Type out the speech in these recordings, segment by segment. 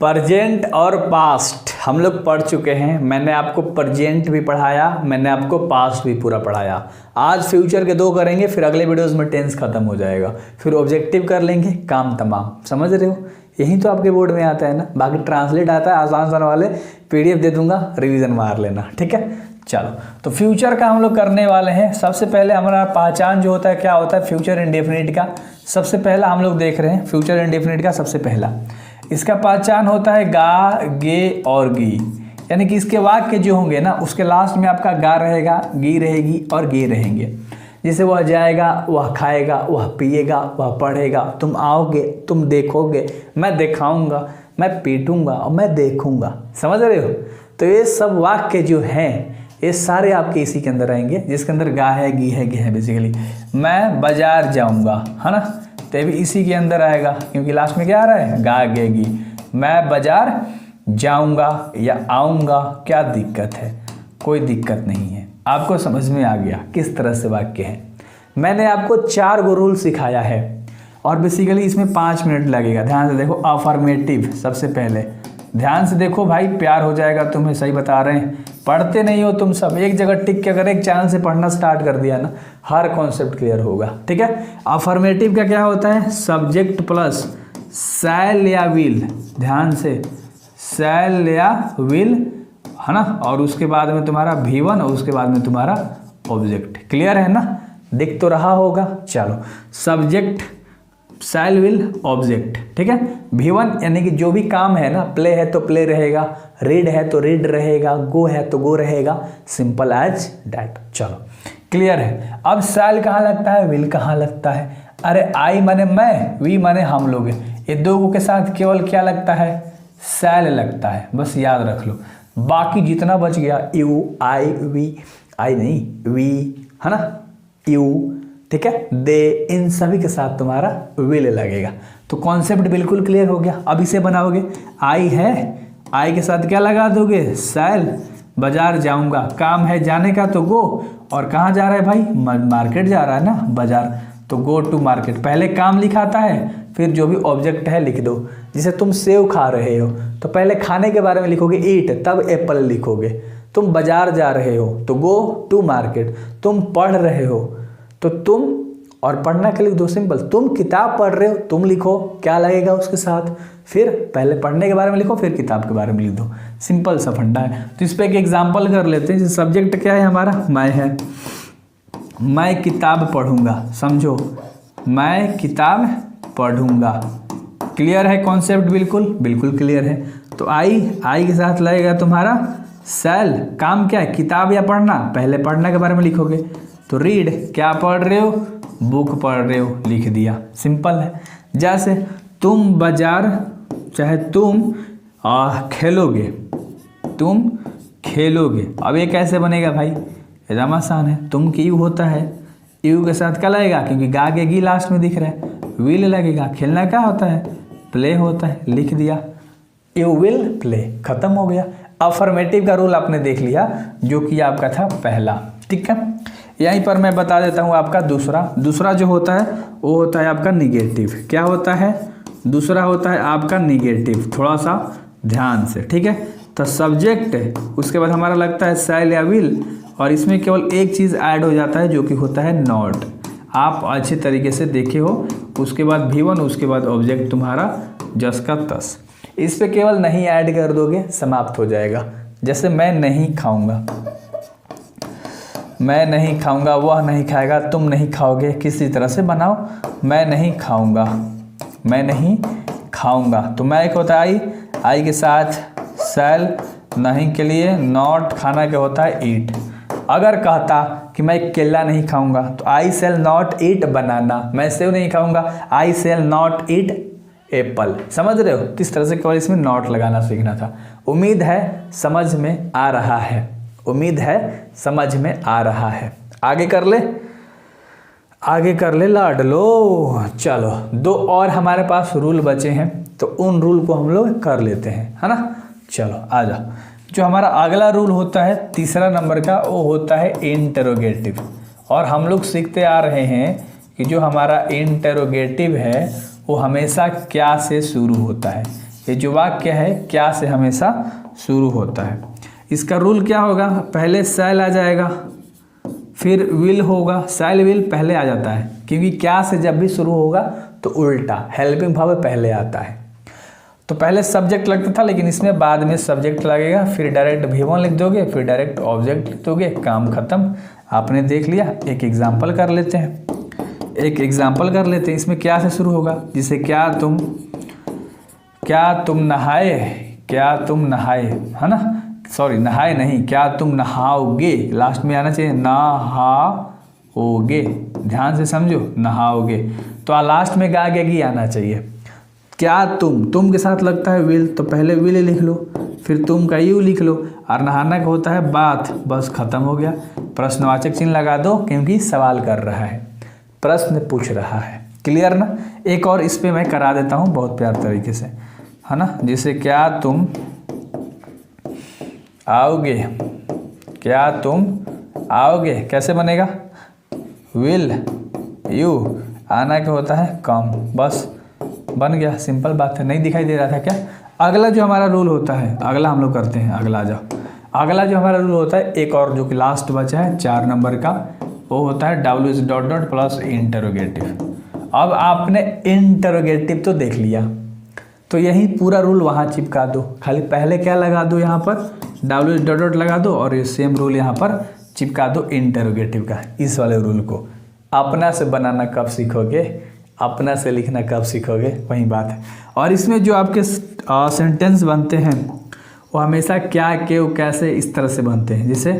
Present और past हम लोग पढ़ चुके हैं। मैंने आपको प्रेजेंट भी पढ़ाया, मैंने आपको पास्ट भी पूरा पढ़ाया। आज फ्यूचर के दो करेंगे, फिर अगले वीडियोस में टेंस खत्म हो जाएगा, फिर ऑब्जेक्टिव कर लेंगे, काम तमाम। समझ रहे हो? यही तो आपके बोर्ड में आता है ना। बाकी ट्रांसलेट आता है, आसान आसान वाले PDF दे दूंगा, रिविजन मार लेना, ठीक है। चलो, तो फ्यूचर का हम लोग करने वाले हैं। सबसे पहले हमारा पहचान जो होता है, क्या होता है फ्यूचर इंडेफिनिट का। सबसे पहला हम लोग देख रहे हैं फ्यूचर इंडेफिनिट का। सबसे पहला इसका पहचान होता है गा, गे और गी, यानी कि इसके वाक्य जो होंगे ना, उसके लास्ट में आपका गा रहेगा, गी रहेगी और गे रहेंगे। जैसे वह जाएगा, वह खाएगा, वह पिएगा, वह पढ़ेगा, तुम आओगे, तुम देखोगे, मैं दिखाऊंगा, मैं पीटूंगा और मैं देखूंगा। समझ रहे हो? तो ये सब वाक्य जो हैं ये सारे आपके इसी के अंदर आएंगे, जिसके अंदर गा है, गी है, गे है। बेसिकली मैं बाजार जाऊंगा, है ना, तो भी इसी के अंदर आएगा, क्योंकि लास्ट में क्या आ रहा है, गा गे गी। मैं बाजार जाऊंगा या आऊंगा, क्या दिक्कत है? कोई दिक्कत नहीं है। आपको समझ में आ गया किस तरह से वाक्य है। मैंने आपको 4 गो रूल सिखाया है और बेसिकली इसमें 5 मिनट लगेगा। ध्यान से देखो। अफर्मेटिव, सबसे पहले ध्यान से देखो भाई, प्यार हो जाएगा तुम्हें, सही बता रहे हैं। पढ़ते नहीं हो तुम सब, एक जगह टिक के अगर एक चैनल से पढ़ना स्टार्ट कर दिया ना, हर कॉन्सेप्ट क्लियर होगा, ठीक है। अफर्मेटिव का क्या होता है? सब्जेक्ट प्लस शैल या विल, ध्यान से, शैल या विल, है ना, और उसके बाद में तुम्हारा V1 और उसके बाद में तुम्हारा ऑब्जेक्ट। क्लियर है ना? दिख तो रहा होगा। चलो, सब्जेक्ट, शैल, विल, ऑब्जेक्ट, ठीक है। V1 यानी कि जो भी काम है ना, प्ले है तो प्ले रहेगा, रीड है तो रीड रहेगा, गो है तो गो रहेगा, सिंपल एज डैट। चलो, क्लियर है। अब शैल कहाँ लगता है, विल कहाँ लगता है? अरे आई माने मैं, वी माने हम लोग, ये दो को के साथ केवल क्या लगता है? शैल लगता है, बस याद रख लो। बाकी जितना बच गया, यू, आई, वी, आई नहीं, वी, है ना, यू, ठीक है, दे, इन सभी के साथ तुम्हारा विल लगेगा। तो कॉन्सेप्ट बिल्कुल क्लियर हो गया। अब इसे बनाओगे, आई है, आई के साथ क्या लगा दोगे? शैल। बाजार जाऊंगा, काम है जाने का तो गो, और कहाँ जा रहा है भाई? मार्केट जा रहा है ना, बाजार, तो गो टू मार्केट। पहले काम लिखाता है, फिर जो भी ऑब्जेक्ट है लिख दो। जैसे तुम सेव खा रहे हो तो पहले खाने के बारे में लिखोगे ईट, तब एप्पल लिखोगे। तुम बाजार जा रहे हो तो गो टू मार्केट। तुम पढ़ रहे हो तो तुम, और पढ़ना के लिख दो, सिंपल। तुम किताब पढ़ रहे हो, तुम लिखो, क्या लगेगा उसके साथ? फिर पहले पढ़ने के बारे में लिखो, फिर किताब के बारे में लिख दो। सिंपल सा फंडा है। तो इस पर एक एग्जाम्पल कर लेते हैं। सब्जेक्ट क्या है हमारा? मैं है, मैं किताब पढ़ूंगा। समझो, मैं किताब पढ़ूंगा। क्लियर है कॉन्सेप्ट? बिल्कुल बिल्कुल क्लियर है। तो आई के साथ लगेगा तुम्हारा शैल। काम क्या है? किताब या पढ़ना। पहले पढ़ना के बारे में लिखोगे तो रीड, क्या पढ़ रहे हो? बुक पढ़ रहे हो, लिख दिया। सिंपल है। जैसे तुम बाजार, चाहे तुम खेलोगे, तुम खेलोगे। अब ये कैसे बनेगा भाई? एकदम आसान है। तुम की यू होता है, यू के साथ क्या लगेगा? क्योंकि गा के गी लास्ट में दिख रहा है, विल लगेगा। खेलना क्या होता है? प्ले होता है, लिख दिया, यू विल प्ले, खत्म हो गया। अफर्मेटिव का रूल आपने देख लिया, जो कि आपका था पहला, ठीक है। यहीं पर मैं बता देता हूँ आपका दूसरा जो होता है वो होता है आपका निगेटिव। क्या होता है? दूसरा होता है आपका निगेटिव। थोड़ा सा ध्यान से, ठीक है। तो सब्जेक्ट, उसके बाद हमारा लगता है शैल या विल, और इसमें केवल एक चीज़ ऐड हो जाता है जो कि होता है नॉट। आप अच्छे तरीके से देखे हो। उसके बाद V1, उसके बाद ऑब्जेक्ट तुम्हारा जस का तस। इस पे केवल नहीं ऐड कर दोगे, समाप्त हो जाएगा। जैसे मैं नहीं खाऊंगा, मैं नहीं खाऊंगा, वह नहीं खाएगा, तुम नहीं खाओगे। किसी तरह से बनाओ, मैं नहीं खाऊंगा, मैं नहीं खाऊंगा। तो मैं एक होता है आई के साथ शैल, नहीं के लिए नॉट, खाना क्या होता है? ईट। अगर कहता कि मैं केला नहीं खाऊंगा तो आई शैल नॉट ईट बनाना। मैं सेव नहीं खाऊंगा, आई शैल नॉट ईट एप्पल। समझ रहे हो? इस तरह से केवल इसमें नॉट लगाना सीखना था। उम्मीद है समझ में आ रहा है, उम्मीद है समझ में आ रहा है। आगे कर ले, आगे कर ले लाडलो। चलो, 2 और हमारे पास रूल बचे हैं, तो उन रूल को हम लोग कर लेते हैं, है ना। चलो आ जाओ। जो हमारा अगला रूल होता है तीसरा नंबर का, वो होता है इंटरोगेटिव। और हम लोग सीखते आ रहे हैं कि जो हमारा इंटरोगेटिव है वो हमेशा क्या से शुरू होता है। ये जो वाक्य है क्या से हमेशा शुरू होता है। इसका रूल क्या होगा, पहले शैल आ जाएगा, फिर विल होगा। शैल विल पहले आ जाता है क्योंकि क्या से जब भी शुरू होगा तो उल्टा हेल्पिंग वर्ब पहले आता है। तो पहले सब्जेक्ट लगता था, लेकिन इसमें बाद में सब्जेक्ट लगेगा, फिर डायरेक्ट V1 लिख दोगे, फिर डायरेक्ट ऑब्जेक्ट लिख दोगे, काम खत्म। आपने देख लिया। एक एग्जाम्पल कर लेते हैं, इसमें क्या से शुरू होगा, जिसे क्या तुम नहाए, है ना, सॉरी नहाए नहीं, क्या तुम नहाओगे, लास्ट में आना चाहिए नहाओगे, ध्यान से समझो, नहाओगे। तो लास्ट में गा गी आना चाहिए। क्या तुम के साथ लगता है विल, तो पहले विल लिख लो, फिर तुम का यू लिख लो, और नहाना का होता है बाथ, बस खत्म हो गया। प्रश्नवाचक चिन्ह लगा दो क्योंकि सवाल कर रहा है, प्रश्न पूछ रहा है। क्लियर ना। एक और इस पे मैं करा देता हूँ बहुत प्यार तरीके से, है ना, जैसे क्या तुम आओगे, कैसे बनेगा, विल यू, आना क्या होता है कम, बस बन गया। सिंपल बात है। नहीं दिखाई दे रहा था क्या। अगला जो हमारा रूल होता है, अगला हम लोग करते हैं, अगला जो हमारा रूल होता है, एक और जो कि लास्ट बचा है 4 नंबर का, वो होता है WH ... प्लस इंटरोगेटिव। अब आपने इंटरोगेटिव तो देख लिया, तो यही पूरा रूल वहाँ चिपका दो, खाली पहले क्या लगा दो, यहाँ पर WH ... लगा दो, और ये सेम रूल यहाँ पर चिपका दो इंटरोगेटिव का। इस वाले रूल को अपना से बनाना कब सीखोगे, अपना से लिखना कब सीखोगे, वही बात है। और इसमें जो आपके सेंटेंस बनते हैं वो हमेशा क्या, क्यों, कैसे, इस तरह से बनते हैं। जैसे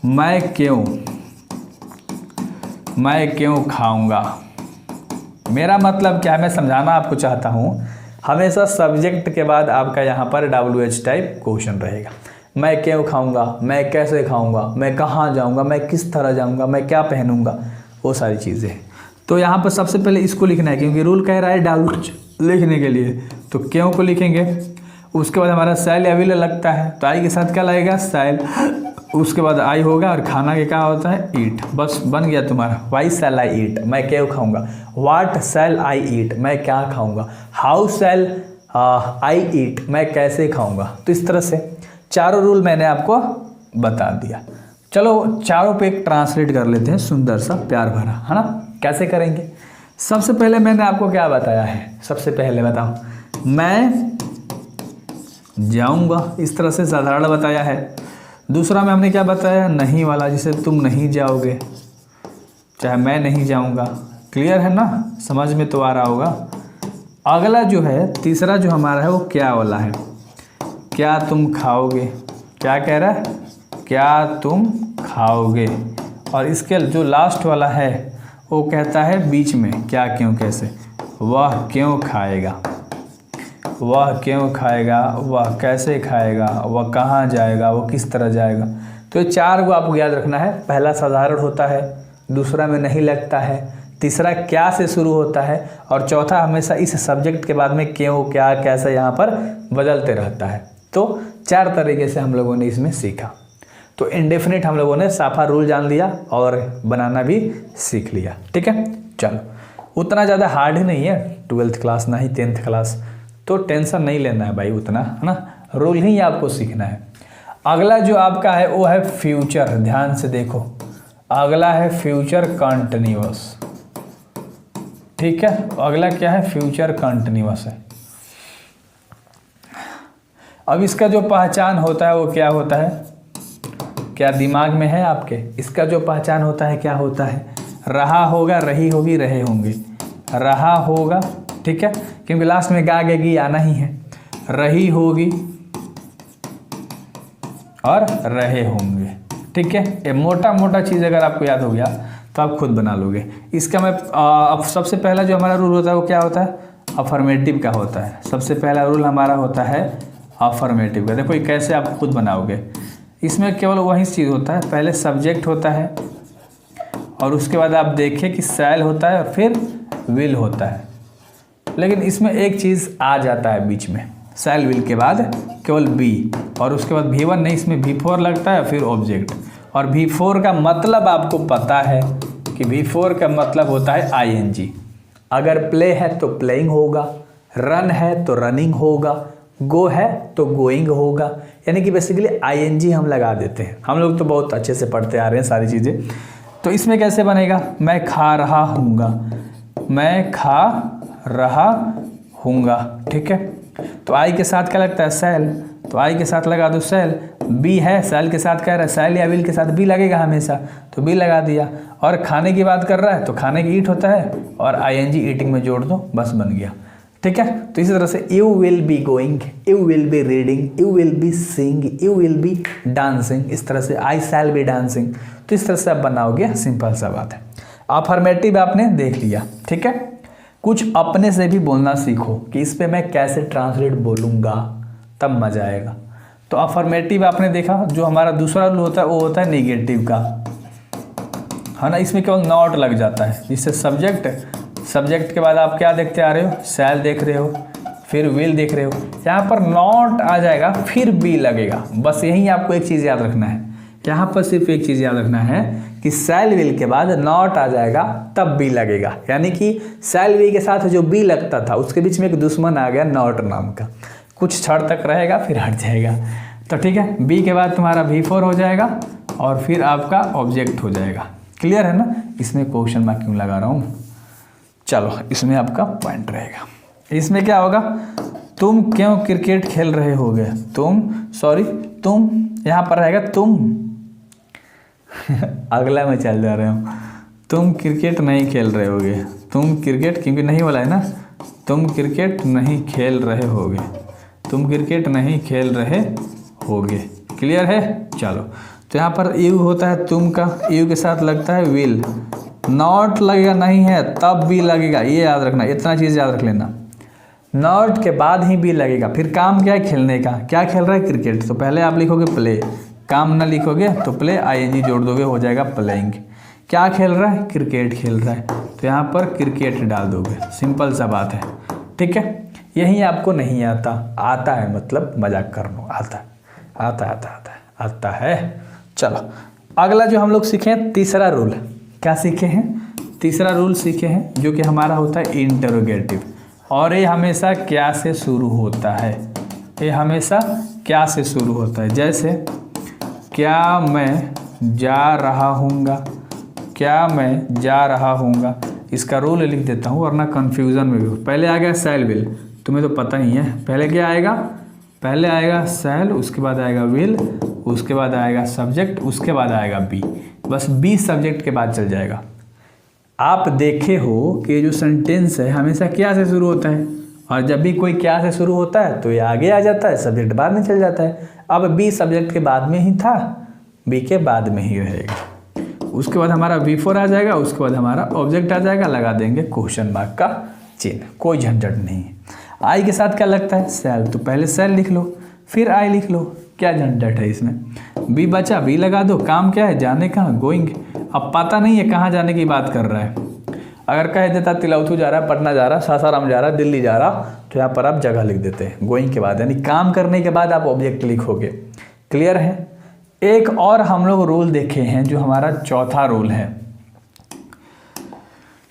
मैं क्यों खाऊंगा, मेरा मतलब क्या है, मैं समझाना आपको चाहता हूँ। हमेशा सब्जेक्ट के बाद आपका यहाँ पर WH टाइप क्वेश्चन रहेगा। मैं क्यों खाऊंगा, मैं कैसे खाऊंगा, मैं कहाँ जाऊंगा, मैं किस तरह जाऊंगा, मैं क्या पहनूंगा, वो सारी चीज़ें। तो यहाँ पर सबसे पहले इसको लिखना है क्योंकि रूल कह रहा है WH लिखने के लिए, तो क्यों को लिखेंगे। उसके बाद हमारा शैल या विल लगता है, तो आई के साथ क्या लगेगा, शैल। उसके बाद आई होगा, और खाना के क्या होता है, ईट, बस बन गया तुम्हारा। वाई शैल आई ईट, मैं क्यों खाऊंगा। वाट शैल आई ईट, मैं क्या खाऊंगा। हाउ शैल आई ईट, मैं कैसे खाऊंगा। तो इस तरह से चारों रूल मैंने आपको बता दिया। चलो चारों पे एक ट्रांसलेट कर लेते हैं, सुंदर सा प्यार भरा, है ना। कैसे करेंगे, सबसे पहले मैंने आपको क्या बताया है, सबसे पहले बताओ, मैं जाऊंगा, इस तरह से साधारण बताया है। दूसरा में हमने क्या बताया, नहीं वाला, जिसे तुम नहीं जाओगे, चाहे मैं नहीं जाऊंगा। क्लियर है ना, समझ में तो आ रहा होगा। अगला जो है, तीसरा जो हमारा है, वो क्या वाला है, क्या तुम खाओगे, क्या कह रहा है, क्या तुम खाओगे। और इसके जो लास्ट वाला है वो कहता है बीच में, क्या क्यों कैसे, वह क्यों खाएगा, वह क्यों खाएगा, वह कैसे खाएगा, वह कहाँ जाएगा, वो किस तरह जाएगा। तो ये 4 को आपको याद रखना है। पहला साधारण होता है, दूसरा में नहीं लगता है, तीसरा क्या से शुरू होता है, और चौथा हमेशा इस सब्जेक्ट के बाद में क्यों, क्या, कैसे यहाँ पर बदलते रहता है। तो 4 तरीके से हम लोगों ने इसमें सीखा। तो इंडेफिनिट हम लोगों ने साफा रूल जान लिया और बनाना भी सीख लिया। ठीक है, चलो उतना ज़्यादा हार्ड ही नहीं है, 12th क्लास ना ही 10th क्लास, तो टेंशन नहीं लेना है भाई उतना, है ना। रूल ही आपको सीखना है। अगला जो आपका है वो है फ्यूचर, ध्यान से देखो, अगला है फ्यूचर कंटिन्यूअस। ठीक है, अगला क्या है, फ्यूचर कंटिन्यूअस है। अब इसका जो पहचान होता है वो क्या होता है, क्या दिमाग में है आपके। इसका जो पहचान होता है क्या होता है, रहा होगा, रही होगी, रहे होंगे, रहा होगा। ठीक है, क्योंकि लास्ट में गा गी आना ही है, रही होगी और रहे होंगे। ठीक है, ये मोटा मोटा चीज़ अगर आपको याद हो गया तो आप खुद बना लोगे। इसका मैं अब सबसे पहला जो हमारा रूल होता है वो क्या होता है, अफर्मेटिव का होता है। सबसे पहला रूल हमारा होता है अफर्मेटिव का। देखो ये कैसे आप खुद बनाओगे, इसमें केवल वही चीज़ होता है, पहले सब्जेक्ट होता है और उसके बाद आप देखिए कि शैल होता है और फिर विल होता है। लेकिन इसमें एक चीज़ आ जाता है बीच में, शैल विल के बाद केवल बी, और उसके बाद V1 नहीं, इसमें V4 लगता है, फिर ऑब्जेक्ट। और V4 का मतलब आपको पता है कि V4 का मतलब होता है ING। अगर प्ले है तो प्लेइंग होगा, रन है तो रनिंग होगा, गो है तो गोइंग होगा, यानी कि बेसिकली आईएनजी हम लगा देते हैं। हम लोग तो बहुत अच्छे से पढ़ते आ रहे हैं सारी चीज़ें। तो इसमें कैसे बनेगा, मैं खा रहा हूँगा, मैं खा रहा हूँगा, ठीक है। तो आई के साथ क्या लगता है, सेल, तो आई के साथ लगा दो सेल। बी है, सेल के साथ कह रहा है, सेल या विल के साथ बी लगेगा हमेशा, तो बी लगा दिया। और खाने की बात कर रहा है तो खाने की ईट होता है और आईएनजी ईटिंग में जोड़ दो, बस बन गया, ठीक है। तो इसी तरह से you will be going, you will be reading, you will be seeing, you will be dancing, इस तरह से आई शैल बी डांसिंग। तो इस तरह से आप बनाओगे, सिंपल सा बात है। अफर्मेटिव आपने देख लिया, ठीक है। कुछ अपने से भी बोलना सीखो कि इस पे मैं कैसे ट्रांसलेट बोलूँगा, तब मजा आएगा। तो अफर्मेटिव आपने देखा, जो हमारा दूसरा रूल होता है वो होता है नेगेटिव का, है ना। इसमें केवल नॉट लग जाता है, जिससे सब्जेक्ट के बाद आप क्या देखते आ रहे हो, शैल देख रहे हो, फिर विल देख रहे हो, यहाँ पर नॉट आ जाएगा फिर बी लगेगा। बस यही आपको एक चीज़ याद रखना है, यहाँ पर सिर्फ एक चीज़ याद रखना है कि शैल विल के बाद नॉट आ जाएगा तब बी लगेगा, यानी कि शैल विल के साथ जो बी लगता था उसके बीच में एक दुश्मन आ गया नॉट नाम का, कुछ क्षण तक रहेगा फिर हट जाएगा। तो ठीक है, बी के बाद तुम्हारा V4 हो जाएगा और फिर आपका ऑब्जेक्ट हो जाएगा। क्लियर है ना। इसमें क्वेश्चन मार्क क्यों लगा रहा हूँ, चलो इसमें आपका पॉइंट रहेगा। इसमें क्या होगा, तुम क्यों क्रिकेट खेल रहे होगे, तुम यहाँ पर रहेगा तुम अगला में चल जा रहे हो, तुम क्रिकेट नहीं खेल रहे होगे, तुम क्रिकेट क्योंकि नहीं बोला है ना, तुम क्रिकेट नहीं खेल रहे होगे, तुम क्रिकेट नहीं खेल रहे होगे। क्लियर है। चलो तो यहाँ पर यू होता है तुम का, यू के साथ लगता है विल, नॉट लगेगा नहीं है तब भी लगेगा, ये याद रखना, इतना चीज़ याद रख लेना। नॉट के बाद ही भी लगेगा। फिर काम क्या है, खेलने का, क्या खेल रहा है क्रिकेट, तो पहले आप लिखोगे प्ले, काम ना लिखोगे तो प्ले आईएनजी जोड़ दोगे, हो जाएगा प्लेइंग। क्या खेल रहा है, क्रिकेट खेल रहा है, तो यहाँ पर क्रिकेट डाल दोगे, सिंपल सा बात है, ठीक है। यही आपको नहीं आता, आता है मतलब मजाक कर लो, आता है। चलो अगला जो हम लोग सीखे हैं, तीसरा रूल, क्या सीखे हैं, तीसरा रूल सीखे हैं जो कि हमारा होता है इंटरोगेटिव, और ये हमेशा क्या से शुरू होता है, ये हमेशा क्या से शुरू होता है। जैसे क्या मैं जा रहा हूँगा, क्या मैं जा रहा हूँगा, इसका रूल लिख देता हूँ वरना कन्फ्यूज़न में भी हो। पहले आ गया शैल विल, तुम्हें तो पता ही है, पहले क्या आएगा, पहले आएगा शैल, उसके बाद आएगा विल, उसके बाद आएगा सब्जेक्ट, उसके बाद आएगा बी, बस बी सब्जेक्ट के बाद चल जाएगा। आप देखे हो कि ये जो सेंटेंस है हमेशा क्या से शुरू होता है, और जब भी कोई क्या से शुरू होता है तो ये आगे आ जाता है, सब्जेक्ट बाद में चल जाता है। अब बी सब्जेक्ट के बाद में ही था, बी के बाद में ही रहेगा, उसके बाद हमारा V4 आ जाएगा, उसके बाद हमारा ऑब्जेक्ट आ जाएगा, लगा देंगे क्वेश्चन मार्क का चिन्ह, कोई झंझट नहीं है। आई के साथ क्या लगता है, सेल, तो पहले सेल लिख लो फिर आई लिख लो, क्या झंझट है इसमें। बी बचा, बी लगा दो, काम क्या है, जाने कहाँ, गोइंग। अब पता नहीं है कहाँ जाने की बात कर रहा है, अगर कह देता तिलौथू जा रहा है, पटना जा रहा है, सासाराम जा रहा है, दिल्ली जा रहा, तो यहाँ पर आप जगह लिख देते हैं गोइंग के बाद, यानी काम करने के बाद आप ऑब्जेक्ट लिखोगे। क्लियर है। एक और हम लोग रूल देखे हैं जो हमारा चौथा रूल है,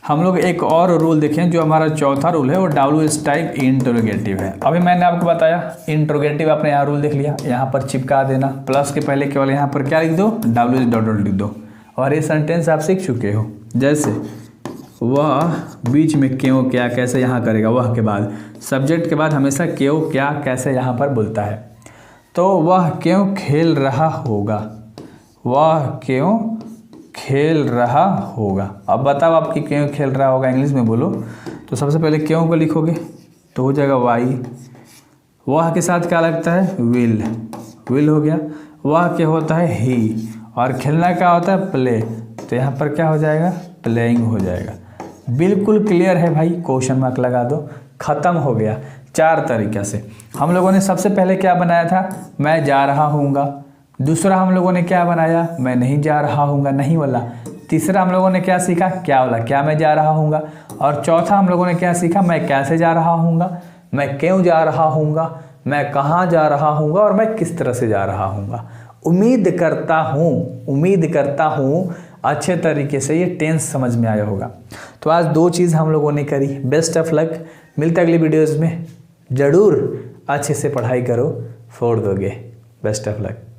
हम लोग एक और रूल देखें जो हमारा चौथा रूल है, वो WH टाइप इंटरोगेटिव है। अभी मैंने आपको बताया इंटरोगेटिव, आपने यहाँ रूल देख लिया, यहाँ पर चिपका देना, प्लस के पहले केवल यहाँ पर क्या लिख दो, WH डॉट डॉट लिख दो, और ये सेंटेंस आप सीख चुके हो। जैसे वह बीच में क्यों क्या कैसे यहाँ करेगा, वह के बाद सब्जेक्ट के बाद हमेशा क्यों क्या कैसे यहाँ पर बोलता है। तो वह क्यों खेल रहा होगा, वह क्यों खेल रहा होगा। अब बताओ आपकी क्यों खेल रहा होगा, इंग्लिश में बोलो। तो सबसे पहले क्यों को लिखोगे तो हो जाएगा वाई, वह के साथ क्या लगता है, विल, विल हो गया। वह क्या होता है, ही, और खेलना क्या होता है, प्ले, तो यहाँ पर क्या हो जाएगा, प्लेइंग हो जाएगा। बिल्कुल क्लियर है भाई, क्वेश्चन मार्क लगा दो, खत्म हो गया। 4 तरीक़े से हम लोगों ने सबसे पहले क्या बनाया था, मैं जा रहा हूँगा। दूसरा हम लोगों ने क्या बनाया, मैं नहीं जा रहा हूँगा, नहीं वाला। तीसरा हम लोगों ने क्या सीखा, क्या वाला, क्या मैं जा रहा हूँगा। और चौथा हम लोगों ने क्या सीखा, मैं कैसे जा रहा हूँगा, मैं क्यों जा रहा हूँगा, मैं कहाँ जा रहा हूँगा, और मैं किस तरह से जा रहा हूँगा। उम्मीद करता हूँ अच्छे तरीके से ये टेंस समझ में आया होगा। तो आज 2 चीज़ हम लोगों ने करी। बेस्ट ऑफ लक, मिलते अगली वीडियोज़ में ज़रूर। अच्छे से पढ़ाई करो, फोड़ दोगे। Best of luck.